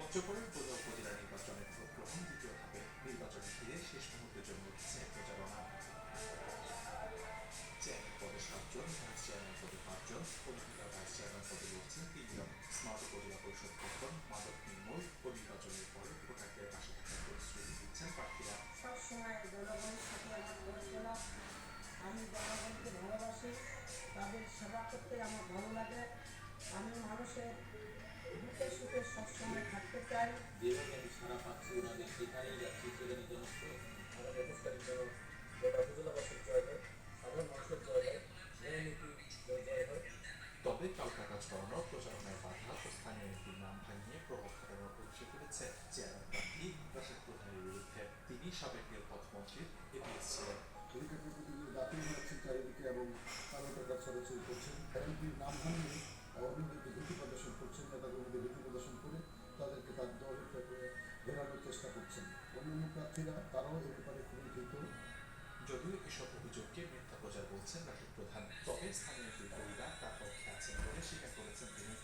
পঞ্চগড়ের বোদা উপজেলা নির্বাচনের ভোট গ্রহণ দ্বিতীয় ধাপে নির্বাচনে ঘিরে শেষ মুহূর্তে জমে উঠেছে প্রচারণা। চেয়ারম্যান পদে 7 জন, ভাইস চেয়ারম্যান পদে 5 জন, উপজেলা ভাইস চেয়ারম্যান পদে লড়ছেন 3 জন। স্মার্ট উপজেলা পরিষদ গঠন, মাদক নির্মূল ও নির্বাচনের পরে ভোটারদের পাশে থাকার প্রতিশ্রুতি দিচ্ছেন প্রার্থীরা। সবসময় জনগণের সাথে আমার ভোট দেওয়া, আমি জনগণকে ভালোবাসি, তাদের সেবা করতে আমার ভালো লাগে। আমি মানুষের দুঃখে সুখে সবসময় থাকতে চাই। যেভাবে আমি সারা পাচ্ছি ওনাদের সেখানেই যাচ্ছি, সেখানে জনস্ব আমাদের একুশটার জন্য গোটা উপজেলাবাসীর জয় হয়, সাধারণ মানুষের জয় হয়, ন্যায়নীতি জয় হয়। তবে পাল্টা কাজ করানো, প্রচারণায় বাধা ও স্থানীয় এমপির নাম ভাঙিয়ে প্রভাব খাটানোর অভিযোগ করেছে চেয়ারম্যান প্রার্থী রাশেদ প্রধানের বিরুদ্ধে। তিনি সাবেক রেলপথ মন্ত্রীর এপিএস ছিলেন। অধিকারী প্রতিনিধি দাপিল যাচ্ছেন চারিদিকে এবং কালো টাকা ছড়াছড়ি করছেন। এমপির নাম ভাঙিয়ে অন্যদেরকে ভীতি প্রদর্শন করছেন, নেতাকর্মীদের ভীতি প্রদর্শন করে তাদেরকে তার দল ঘেরানোর চেষ্টা করছেন। অন্যান্য প্রার্থীরা তারাও এ ব্যাপারে খুবই ভীত। যদিও এসব অভিযোগকে মিথ্যা প্রচার বলছেন রাশেদ প্রধান, তবে স্থানীয় দুই পরিবার তার পক্ষে আছেন বলে স্বীকার করেছেন তিনি।